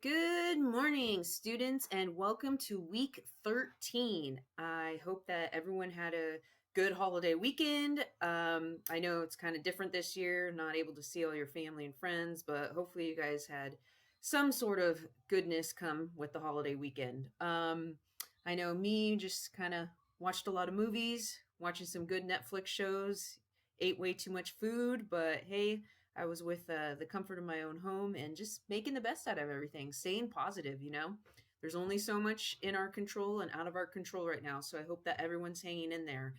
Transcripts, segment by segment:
Good morning, students, and welcome to week 13. I hope that everyone had a good holiday weekend. I know it's kind of different this year, not able to see all your family and friends, but hopefully you guys had some sort of goodness come with the holiday weekend. I know me just kind of watched a lot of movies, watching some good Netflix shows, ate way too much food, but hey, I was with the comfort of my own home and just making the best out of everything, staying positive. There's only so much in our control and out of our control right now. So I hope that everyone's hanging in there.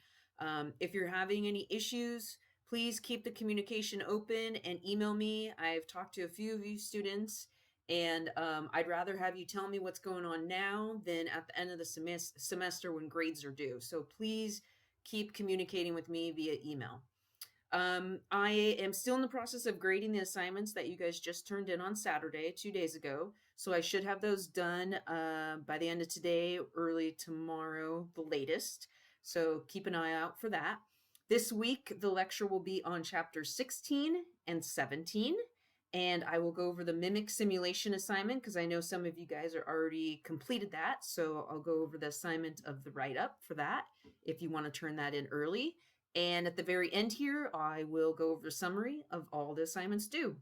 If you're having any issues, please keep the communication open and email me. I've talked to a few of you students, and I'd rather have you tell me what's going on now than at the end of the semester when grades are due. So please keep communicating with me via email. I am still in the process of grading the assignments that you guys just turned in on Saturday, 2 days ago. So I should have those done by the end of today, early tomorrow, the latest. So keep an eye out for that. This week, the lecture will be on chapters 16 and 17. And I will go over the mimic simulation assignment because I know some of you guys are already completed that. So I'll go over the assignment of the write-up for that if you want to turn that in early. And at the very end here, I will go over a summary of all the assignments due.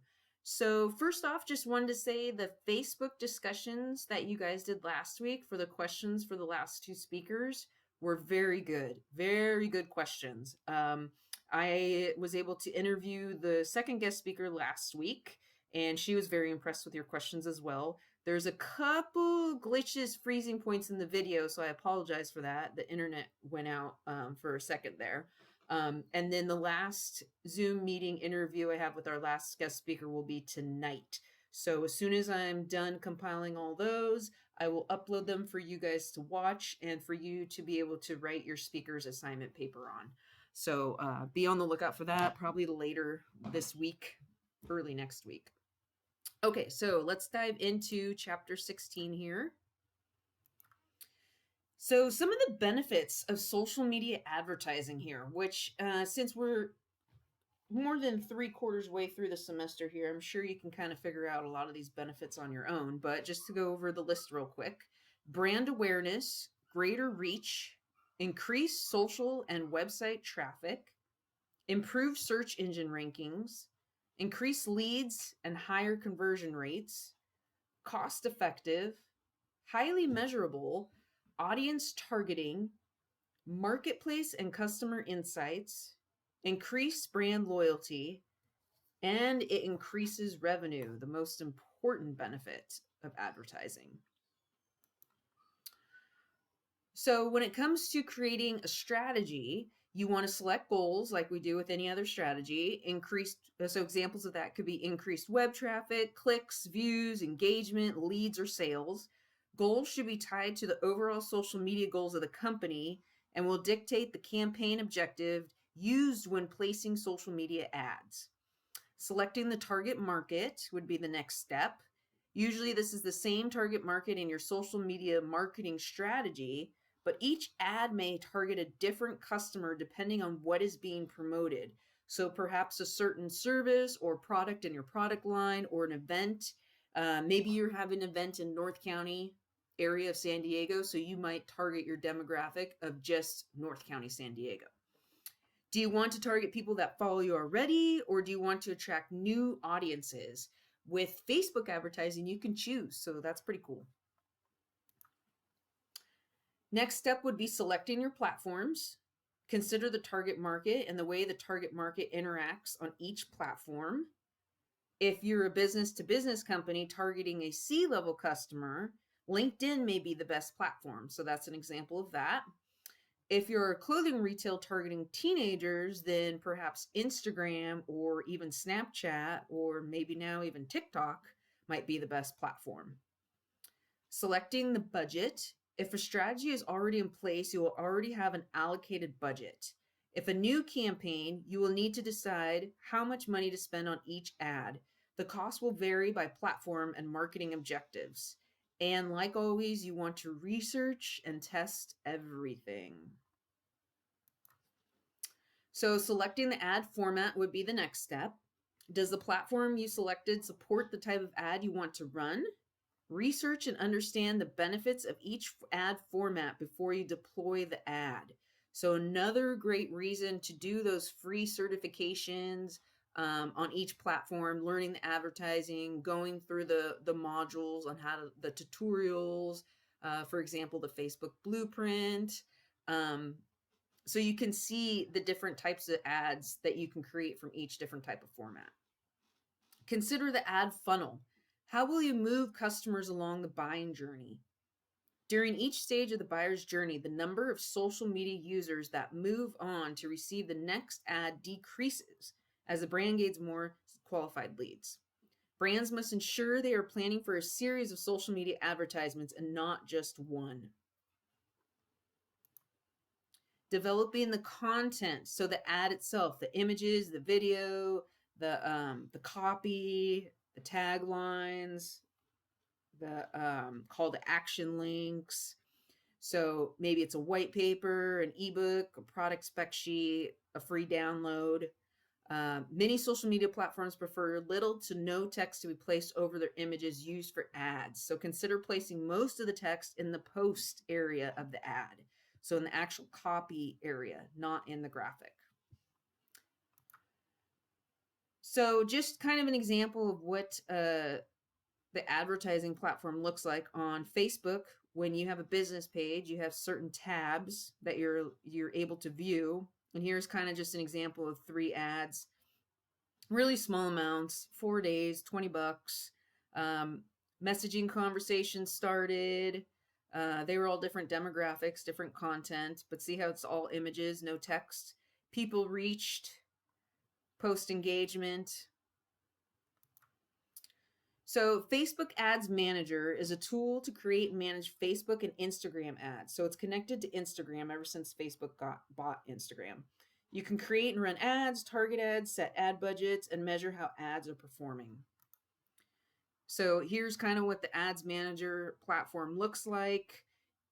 So first off, just wanted to say the Facebook discussions that you guys did last week for the questions for the last two speakers were very good questions. I was able to interview the second guest speaker last week, and she was very impressed with your questions as well. There's a couple glitches, freezing points in the video, so I apologize for that. The internet went out for a second there. And then the last Zoom meeting interview I have with our last guest speaker will be tonight. So as soon as I'm done compiling all those, I will upload them for you guys to watch and for you to be able to write your speaker's assignment paper on. So be on the lookout for that, probably later this week, early next week. Okay, so let's dive into chapter 16 here. So some of the benefits of social media advertising here, which since we're more than 3/4 way through the semester here, I'm sure you can kind of figure out a lot of these benefits on your own. But just to go over the list real quick: brand awareness, greater reach, increased social and website traffic, improved search engine rankings, increased leads and higher conversion rates, cost effective, highly measurable, audience targeting, marketplace and customer insights, increase brand loyalty, and it increases revenue, the most important benefit of advertising. So when it comes to creating a strategy, you want to select goals like we do with any other strategy. So examples of that could be increased web traffic, clicks, views, engagement, leads, or sales. Goals should be tied to the overall social media goals of the company and will dictate the campaign objective used when placing social media ads. Selecting the target market would be the next step. Usually this is the same target market in your social media marketing strategy, but each ad may target a different customer depending on what is being promoted. So perhaps a certain service or product in your product line or an event. Maybe you're having an event in North County area of San Diego, so you might target your demographic of just North County, San Diego. Do you want to target people that follow you already, or do you want to attract new audiences? With Facebook advertising, you can choose, so that's pretty cool. Next step would be selecting your platforms. Consider the target market and the way the target market interacts on each platform. If you're a business-to-business company targeting a C-level customer, LinkedIn may be the best platform, so that's an example of that. If you're a clothing retail targeting teenagers, then perhaps Instagram or even Snapchat or maybe now even TikTok might be the best platform. Selecting the budget. If a strategy is already in place, you will already have an allocated budget. If a new campaign, you will need to decide how much money to spend on each ad. The cost will vary by platform and marketing objectives. And like always, you want to research and test everything. So selecting the ad format would be the next step. Does the platform you selected support the type of ad you want to run? Research and understand the benefits of each ad format before you deploy the ad. So, another great reason to do those free certifications on each platform, learning the advertising, going through the modules on how to, the tutorials, for example, the Facebook blueprint. Um, so you can see the different types of ads that you can create from each different type of format. Consider the ad funnel. How will you move customers along the buying journey? During each stage of the buyer's journey, the number of social media users that move on to receive the next ad decreases as the brand gains more qualified leads. Brands must ensure they are planning for a series of social media advertisements and not just one. Developing the content, so the ad itself, the images, the video, the copy, the taglines, the call to action links. So maybe it's a white paper, an ebook, a product spec sheet, a free download. Many social media platforms prefer little to no text to be placed over their images used for ads. So consider placing most of the text in the post area of the ad. So in the actual copy area, not in the graphic. So just kind of an example of what the advertising platform looks like on Facebook. When you have a business page, you have certain tabs that you're able to view. And here's kind of just an example of 3 ads. Really small amounts, 4 days, $20. Messaging conversations started. They were all different demographics, different content, but see how it's all images, no text. People reached, post engagement. So Facebook Ads Manager is a tool to create and manage Facebook and Instagram ads. So it's connected to Instagram ever since Facebook bought Instagram. You can create and run ads, target ads, set ad budgets, and measure how ads are performing. So here's kind of what the Ads Manager platform looks like.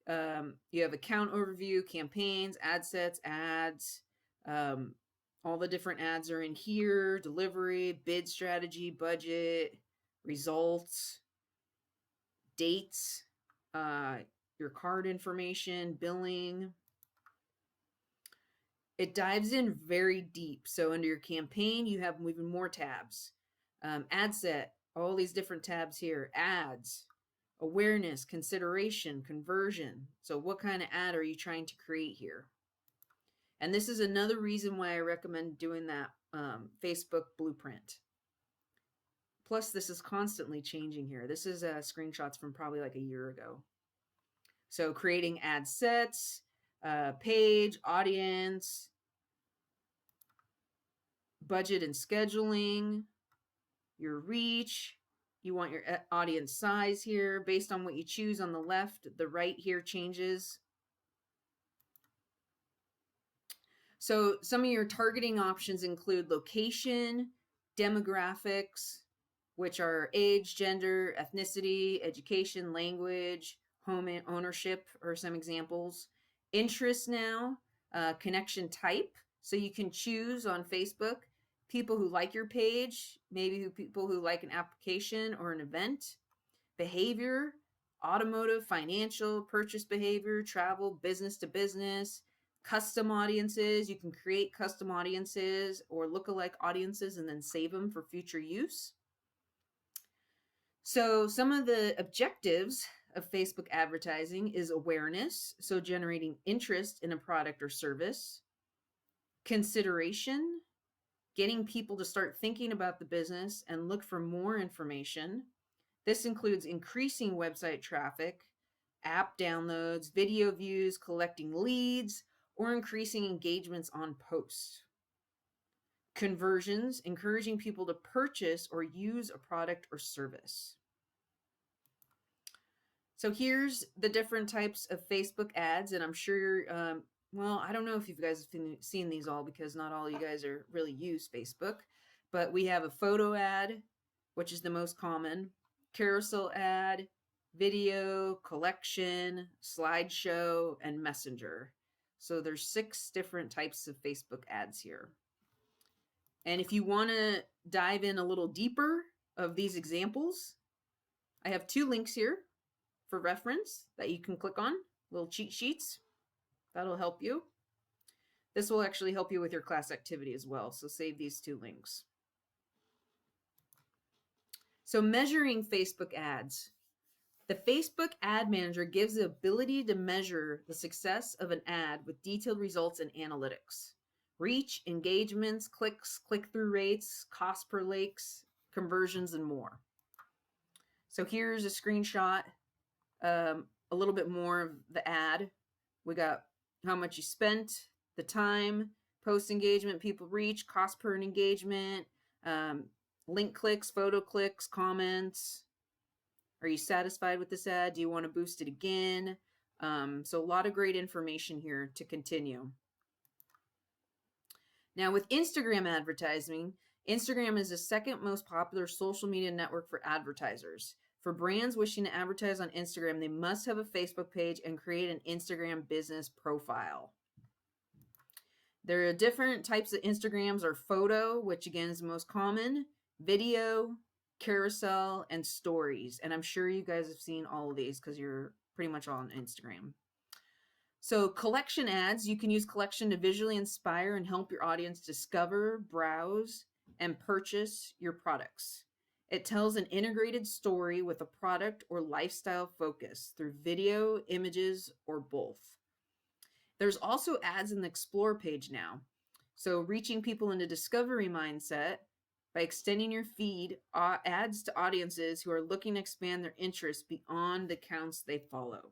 You have account overview, campaigns, ad sets, ads. All the different ads are in here: delivery, bid strategy, budget, results, dates, your card information, billing. It dives in very deep. So under your campaign, you have even more tabs. Ad set, all these different tabs here. Ads, awareness, consideration, conversion. So what kind of ad are you trying to create here? And this is another reason why I recommend doing that Facebook blueprint. Plus, this is constantly changing here. This is screenshots from probably like a year ago. So creating ad sets, page, audience, budget and scheduling, your reach. You want your audience size here based on what you choose on the left. The right here changes. So some of your targeting options include location, demographics, which are age, gender, ethnicity, education, language, home ownership are some examples. Interest now, connection type. So you can choose on Facebook people who like your page, maybe people who like an application or an event. Behavior, automotive, financial, purchase behavior, travel, business to business. Custom audiences, you can create custom audiences or lookalike audiences and then save them for future use. So some of the objectives of Facebook advertising is awareness, so generating interest in a product or service. Consideration, getting people to start thinking about the business and look for more information. This includes increasing website traffic, app downloads, video views, collecting leads, or increasing engagements on posts. Conversions, encouraging people to purchase or use a product or service. So here's the different types of Facebook ads, and I'm sure, well, I don't know if you guys have seen these all because not all you guys are really use Facebook, but we have a photo ad, which is the most common, carousel ad, video, collection, slideshow, and messenger. So there's 6 different types of Facebook ads here. And if you want to dive in a little deeper of these examples, I have 2 links here for reference that you can click on, little cheat sheets. That'll help you. This will actually help you with your class activity as well, so save these 2 links. So measuring Facebook ads. The Facebook Ad Manager gives the ability to measure the success of an ad with detailed results and analytics. Reach, engagements, clicks, click-through rates, cost per likes, conversions, and more. So here's a screenshot, a little bit more of the ad. We got how much you spent, the time, post engagement, people reach, cost per engagement, link clicks, photo clicks, comments. Are you satisfied with this ad? Do you want to boost it again? So a lot of great information here to continue. Now with Instagram advertising, Instagram is the second most popular social media network for advertisers. For brands wishing to advertise on Instagram, they must have a Facebook page and create an Instagram business profile. There are different types of Instagrams are photo, which again is the most common, video, carousel, and stories. And I'm sure you guys have seen all of these because you're pretty much all on Instagram. So collection ads, you can use collection to visually inspire and help your audience discover, browse, and purchase your products. It tells an integrated story with a product or lifestyle focus through video, images, or both. There's also ads in the Explore page now. So reaching people in a discovery mindset by extending your feed ads to audiences who are looking to expand their interests beyond the accounts they follow.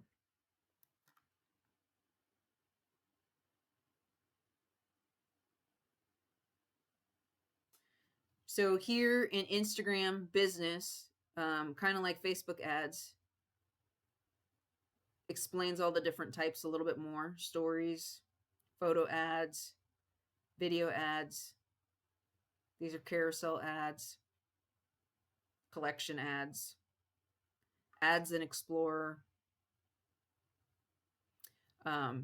So here in Instagram business, kind of like Facebook ads, explains all the different types a little bit more. Stories, photo ads, video ads. These are carousel ads, collection ads, ads in Explorer. A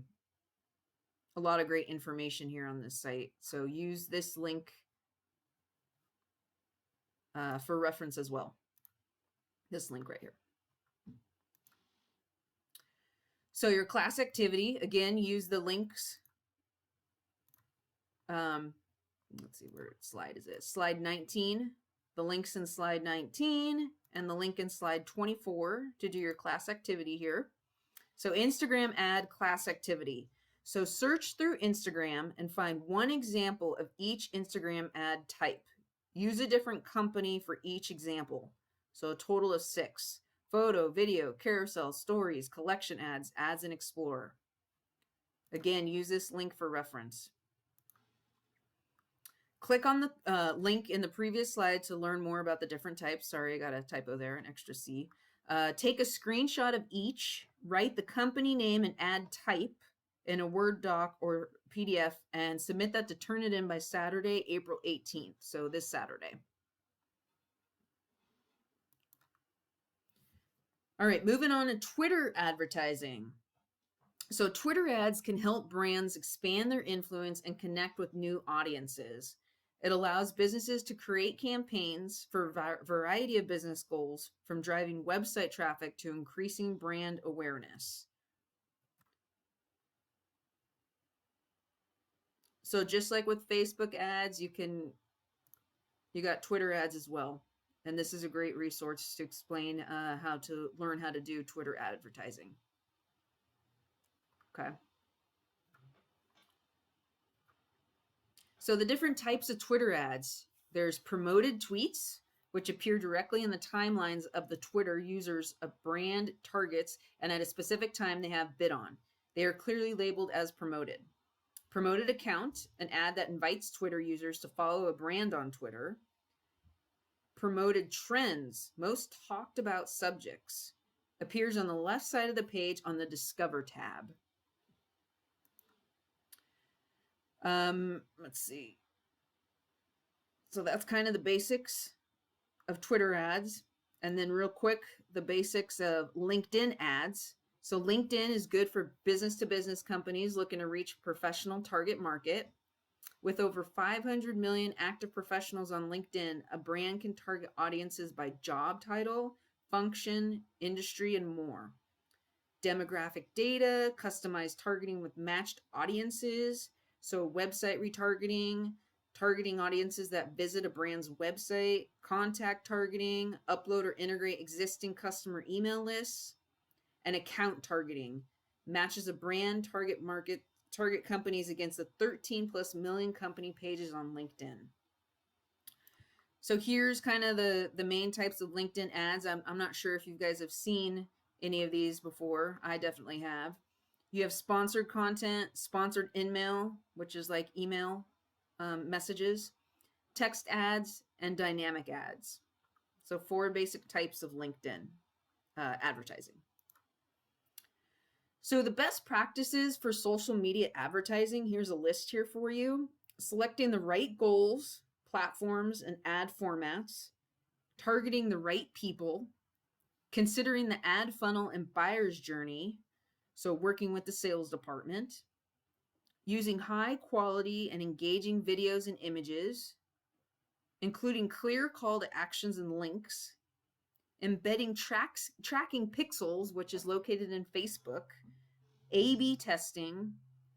lot of great information here on this site. So use this link for reference as well. This link right here. So your class activity, again, use the links. Let's see, where slide is it? Slide 19, the links in slide 19, and the link in slide 24 to do your class activity here. So Instagram ad class activity. So search through Instagram and find one example of each Instagram ad type. Use a different company for each example. So a total of 6. Photo, video, carousel, stories, collection ads, ads in Explorer. Again, use this link for reference. Click on the link in the previous slide to learn more about the different types. Sorry, I got a typo there, an extra C. Take a screenshot of each, write the company name and ad type in a Word doc or PDF, and submit that to Turnitin by Saturday, April 18th. So this Saturday. All right, moving on to Twitter advertising. So Twitter ads can help brands expand their influence and connect with new audiences. It allows businesses to create campaigns for a variety of business goals, from driving website traffic to increasing brand awareness. So just like with Facebook ads, you got Twitter ads as well. And this is a great resource to explain how to learn how to do Twitter advertising. Okay. So the different types of Twitter ads, there's promoted tweets, which appear directly in the timelines of the Twitter users a brand targets, and at a specific time they have bid on. They are clearly labeled as promoted. Promoted account, an ad that invites Twitter users to follow a brand on Twitter. Promoted trends, most talked about subjects, appears on the left side of the page on the Discover tab. Let's see. So that's kind of the basics of Twitter ads. And then real quick, the basics of LinkedIn ads. So LinkedIn is good for business-to-business companies looking to reach professional target market. With over 500 million active professionals on LinkedIn, a brand can target audiences by job title, function, industry, and more. Demographic data, customized targeting with matched audiences, so website retargeting, targeting audiences that visit a brand's website, contact targeting, upload or integrate existing customer email lists, and account targeting, matches a brand target companies against the 13 plus million company pages on LinkedIn. So here's kind of the main types of LinkedIn ads. I'm not sure if you guys have seen any of these before. I definitely have. You have sponsored content, sponsored in-mail, which is like email messages, text ads, and dynamic ads. So 4 basic types of LinkedIn advertising. So the best practices for social media advertising, here's a list here for you. Selecting the right goals, platforms, and ad formats, targeting the right people, considering the ad funnel and buyer's journey, so working with the sales department, using high quality and engaging videos and images, including clear call to actions and links, embedding tracking pixels, which is located in Facebook, A/B testing,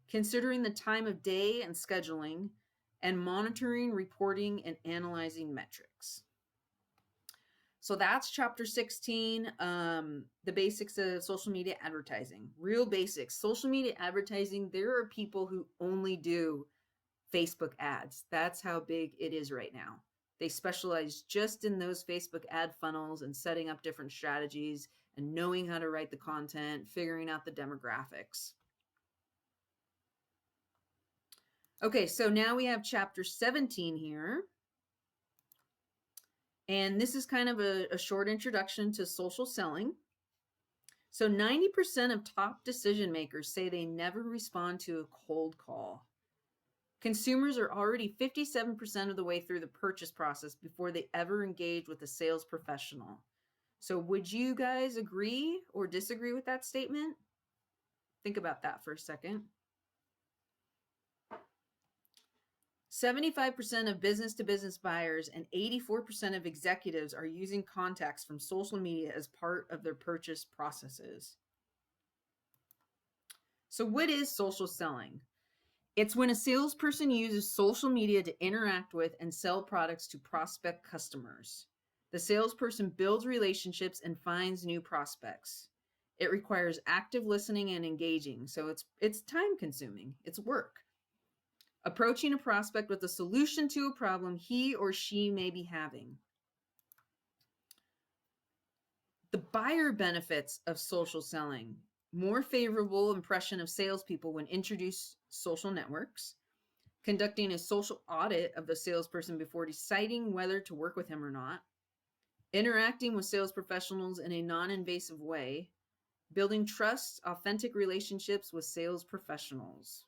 considering the time of day and scheduling, and monitoring, reporting, and analyzing metrics. So that's chapter 16, the basics of social media advertising. Real basics. Social media advertising, there are people who only do Facebook ads. That's how big it is right now. They specialize just in those Facebook ad funnels and setting up different strategies and knowing how to write the content, figuring out the demographics. Okay, so now we have chapter 17 here. And this is kind of a short introduction to social selling. So 90% of top decision makers say they never respond to a cold call. Consumers are already 57% of the way through the purchase process before they ever engage with a sales professional. So would you guys agree or disagree with that statement? Think about that for a second. 75% of business-to-business buyers and 84% of executives are using contacts from social media as part of their purchase processes. So what is social selling? It's when a salesperson uses social media to interact with and sell products to prospect customers. The salesperson builds relationships and finds new prospects. It requires active listening and engaging, so it's time-consuming. It's work. Approaching a prospect with a solution to a problem he or she may be having. The buyer benefits of social selling. More favorable impression of salespeople when introduced social networks. Conducting a social audit of the salesperson before deciding whether to work with him or not. Interacting with sales professionals in a non-invasive way. Building trust, authentic relationships with sales professionals.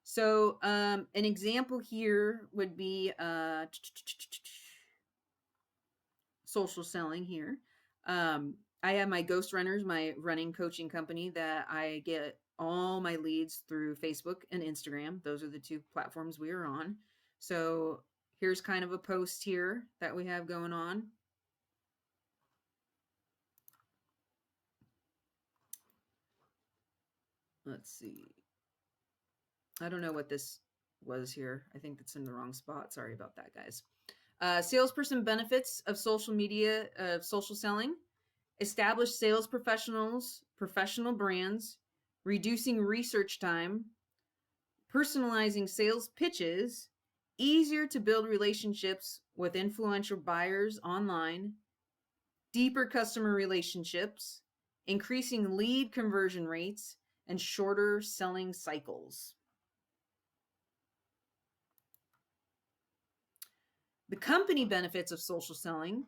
So an example here would be social selling here. I have my Ghost Runners, my running coaching company that I get all my leads through Facebook and Instagram. Those are the 2 platforms we are on. So here's kind of a post here that we have going on. Let's see. I don't know what this was here. I think it's in the wrong spot. Sorry about that, guys. Salesperson benefits of social media, social selling. Established sales professionals, professional brands, reducing research time, personalizing sales pitches, easier to build relationships with influential buyers online, deeper customer relationships, increasing lead conversion rates, and shorter selling cycles. The company benefits of social selling.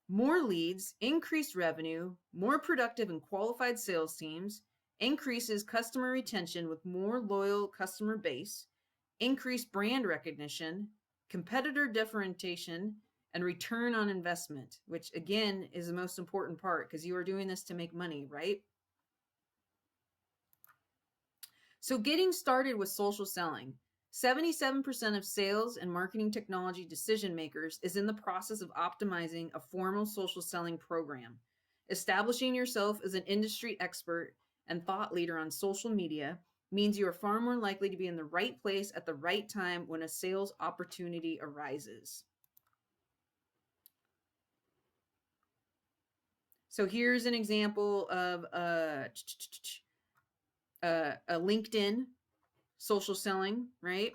More leads, increased revenue, more productive and qualified sales teams, increases customer retention with more loyal customer base, increased brand recognition, competitor differentiation, and return on investment, which again is the most important part because you are doing this to make money, right? So getting started with social selling. 77% of sales and marketing technology decision makers is in the process of optimizing a formal social selling program. Establishing yourself as an industry expert and thought leader on social media means you are far more likely to be in the right place at the right time when a sales opportunity arises. So here's an example of a LinkedIn social selling, right?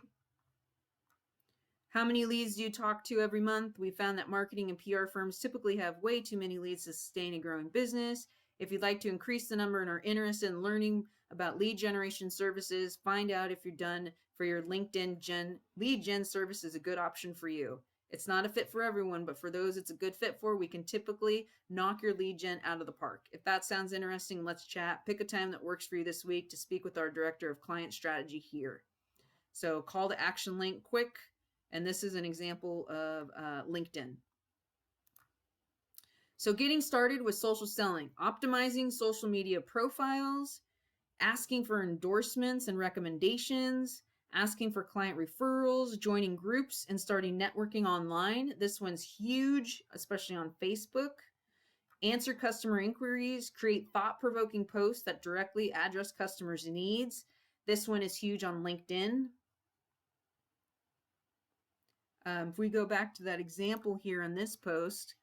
How many leads do you talk to every month? We found that marketing and PR firms typically have way too many leads to sustain a growing business. If you'd like to increase the number and are interested in learning about lead generation services, find out if you're done for your LinkedIn lead gen service is a good option for you. It's not a fit for everyone, but for those it's a good fit for, we can typically knock your lead gen out of the park. If that sounds interesting, let's chat. Pick a time that works for you this week to speak with our director of client strategy here. So call to action link quick. And this is an example of LinkedIn. So getting started with social selling, optimizing social media profiles, asking for endorsements and recommendations, asking for client referrals, joining groups, and starting networking online. This one's huge, especially on Facebook. Answer customer inquiries, create thought-provoking posts that directly address customers' needs. This one is huge on LinkedIn. If we go back to that example here in this post,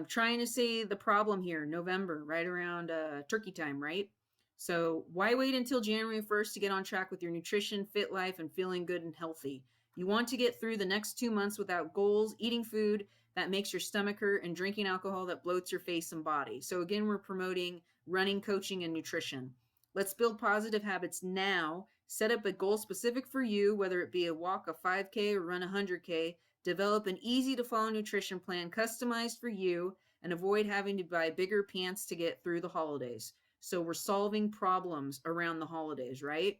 trying to say the problem here, November, right around turkey time, right? So why wait until January 1st to get on track with your nutrition, fit life, and feeling good and healthy? You want to get through the next 2 months without goals, eating food that makes your stomach hurt, and drinking alcohol that bloats your face and body. So again, we're promoting running, coaching, and nutrition. Let's build positive habits now. Set up a goal specific for you, whether it be a walk, a 5K, or run 100K. Develop an easy to follow nutrition plan customized for you and avoid having to buy bigger pants to get through the holidays. So we're solving problems around the holidays, right?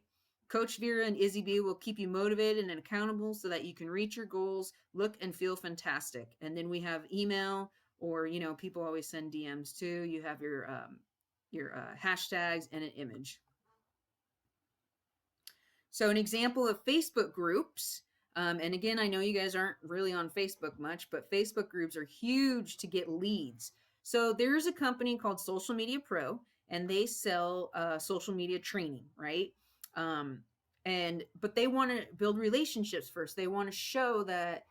Coach Vera and Izzy B will keep you motivated and accountable so that you can reach your goals, look and feel fantastic. And then we have email, or, you know, people always send DMs too. You have your hashtags and an image. So an example of Facebook groups, and again, I know you guys aren't really on Facebook much, but Facebook groups are huge to get leads. So there's a company called Social Media Pro, and they sell social media training, right? But they want to build relationships first. They want to show that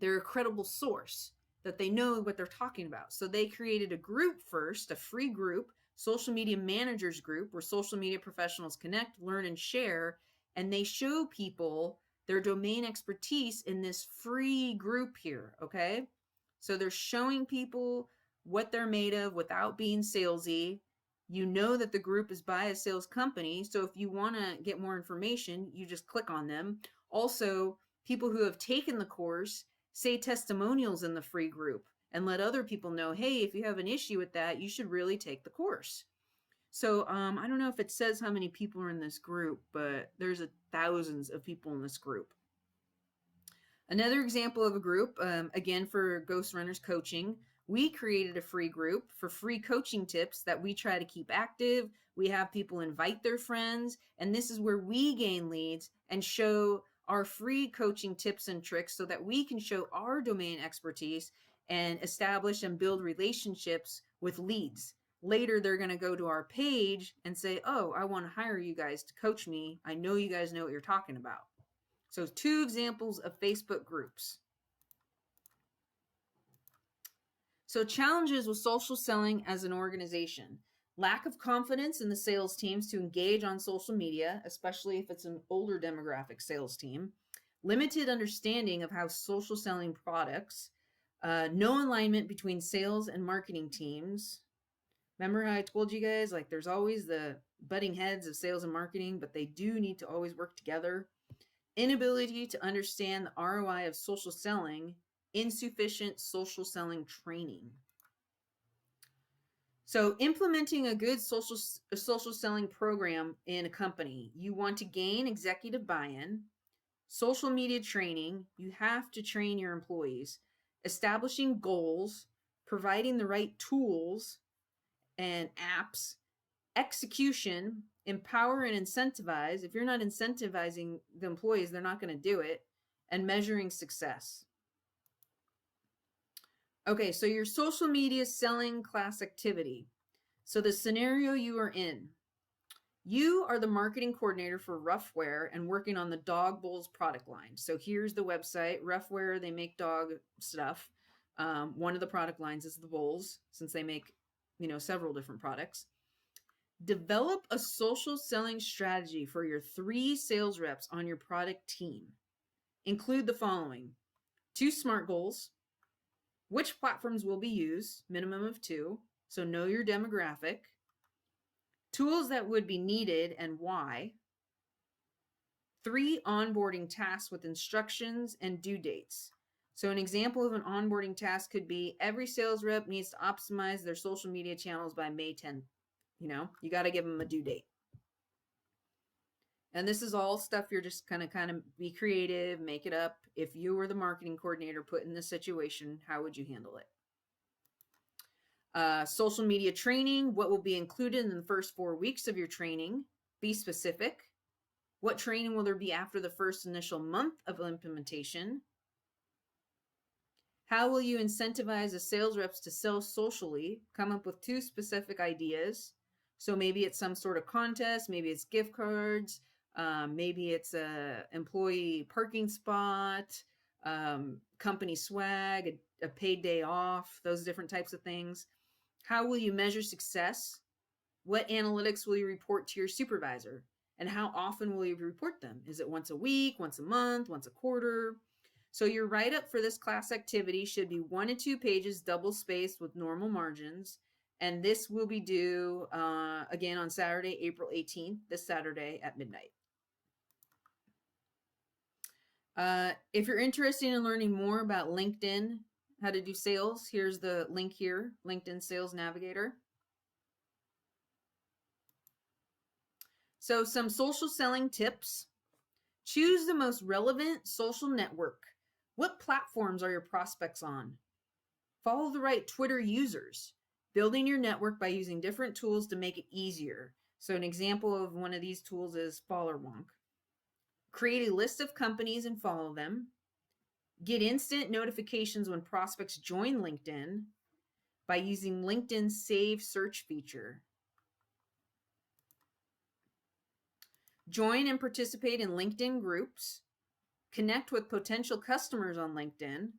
they're a credible source, that they know what they're talking about. So they created a group first, a free group, Social Media Managers Group, where social media professionals connect, learn, and share. And they show people their domain expertise in this free group here, okay? So they're showing people what they're made of without being salesy. You know that the group is by a sales company, so if you want to get more information, you just click on them. Also, people who have taken the course say testimonials in the free group and let other people know, hey, if you have an issue with that, you should really take the course. So I don't know if it says how many people are in this group, but there's thousands of people in this group. Another example of a group, again, for Ghost Runners Coaching, we created a free group for free coaching tips that we try to keep active. We have people invite their friends, and this is where we gain leads and show our free coaching tips and tricks so that we can show our domain expertise and establish and build relationships with leads. Later, they're going to go to our page and say, oh, I want to hire you guys to coach me. I know you guys know what you're talking about. So 2 examples of Facebook groups. So challenges with social selling as an organization. Lack of confidence in the sales teams to engage on social media, especially if it's an older demographic sales team. Limited understanding of how social selling products. No alignment between sales and marketing teams. Remember how I told you guys, like there's always the butting heads of sales and marketing, but they do need to always work together. Inability to understand the ROI of social selling. Insufficient social selling training. So implementing a good social selling program in a company, you want to gain executive buy-in, social media training, you have to train your employees, establishing goals, providing the right tools and apps, execution, Empower and incentivize. If you're not incentivizing the employees, they're not going to do it. And measuring success. Okay, so your social media selling class activity. So the scenario you are in, you are the marketing coordinator for Roughwear and working on the Dog Bowls product line. So here's the website. Roughwear, they make dog stuff. One of the product lines is the bowls, since they make, several different products. Develop a social selling strategy for your 3 sales reps on your product team. Include the following: 2 SMART goals, which platforms will be used, minimum of 2, so know your demographic, tools that would be needed and why, 3 onboarding tasks with instructions and due dates. So an example of an onboarding task could be every sales rep needs to optimize their social media channels by May 10th. You got to give them a due date. And this is all stuff you're just kind of be creative, make it up. If you were the marketing coordinator put in this situation, how would you handle it? Social media training, what will be included in the first 4 weeks of your training? Be specific. What training will there be after the first initial month of implementation? How will you incentivize the sales reps to sell socially? Come up with 2 specific ideas. So maybe it's some sort of contest, maybe it's gift cards, maybe it's a employee parking spot, company swag, a paid day off, those different types of things. How will you measure success? What analytics will you report to your supervisor? And how often will you report them? Is it once a week, once a month, once a quarter? So your write-up for this class activity should be 1 to 2 pages, double spaced with normal margins. And this will be due, again, on Saturday, April 18th, this Saturday at midnight. If you're interested in learning more about LinkedIn, how to do sales, here's the link here, LinkedIn Sales Navigator. So some social selling tips. Choose the most relevant social network. What platforms are your prospects on? Follow the right Twitter users. Building your network by using different tools to make it easier. So an example of one of these tools is Follerwonk. Create a list of companies and follow them. Get instant notifications when prospects join LinkedIn by using LinkedIn's Save Search feature. Join and participate in LinkedIn groups. Connect with potential customers on LinkedIn.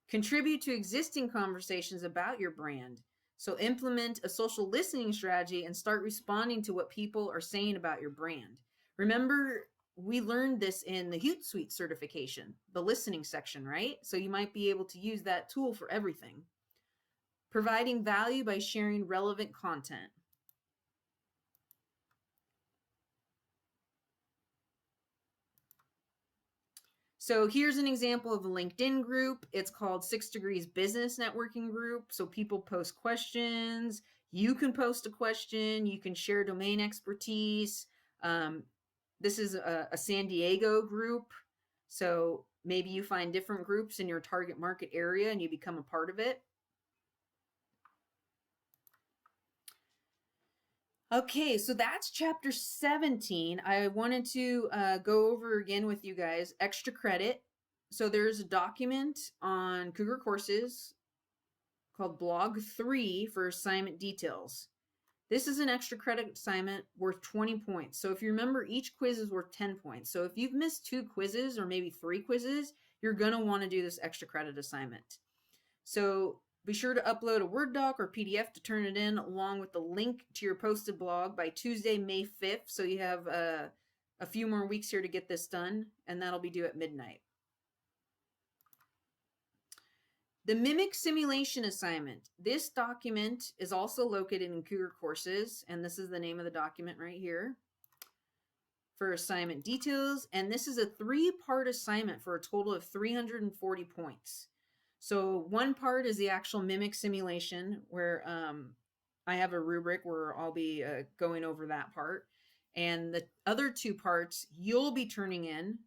Contribute to existing conversations about your brand. So implement a social listening strategy and start responding to what people are saying about your brand. Remember, we learned this in the Hootsuite certification, the listening section, right? So you might be able to use that tool for everything. Providing value by sharing relevant content. So here's an example of a LinkedIn group. It's called 6 Degrees Business Networking Group. So people post questions. You can post a question. You can share domain expertise. This is a San Diego group. So maybe you find different groups in your target market area and you become a part of it. Okay, so that's chapter 17. I wanted to go over again with you guys extra credit. So there's a document on Cougar Courses called Blog 3 for assignment details. This is an extra credit assignment worth 20 points. So if you remember, each quiz is worth 10 points. So if you've missed 2 quizzes or maybe 3 quizzes, you're going to want to do this extra credit assignment. So be sure to upload a Word doc or PDF to turn it in along with the link to your posted blog by Tuesday, May 5th. So you have a few more weeks here to get this done, and that'll be due at midnight. The Mimic Simulation Assignment. This document is also located in Cougar Courses, and this is the name of the document right here for assignment details. And this is a 3-part assignment for a total of 340 points. So one part is the actual Mimic simulation where I have a rubric where I'll be going over that part. And the other 2 parts you'll be turning in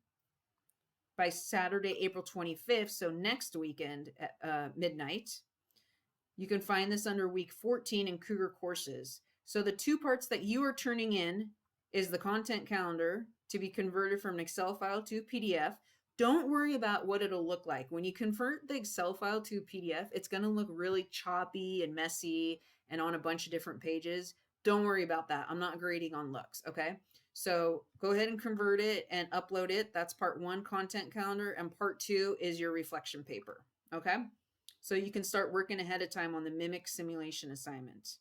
by Saturday, April 25th, so next weekend at midnight. You can find this under week 14 in Cougar Courses. So the two parts that you are turning in is the content calendar to be converted from an Excel file to a PDF. Don't worry about what it'll look like. When you convert the Excel file to a PDF, it's going to look really choppy and messy and on a bunch of different pages. Don't worry about that. I'm not grading on looks, okay? So go ahead and convert it and upload it. That's part one, content calendar. And part two is your reflection paper, okay? So you can start working ahead of time on the Mimic simulation assignment.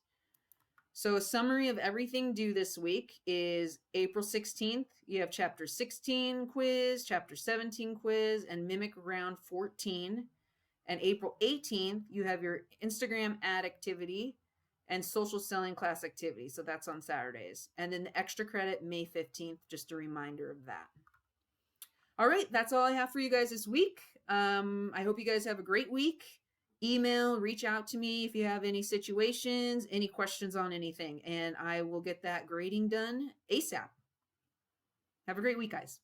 So a summary of everything due this week is April 16th, you have chapter 16 quiz, chapter 17 quiz, and Mimic round 14. And April 18th, you have your Instagram ad activity and social selling class activity. So that's on Saturdays. And then the extra credit May 15th, just a reminder of that. All right, that's all I have for you guys this week. I hope you guys have a great week. Email, reach out to me if you have any situations, any questions on anything, and I will get that grading done ASAP. Have a great week, guys.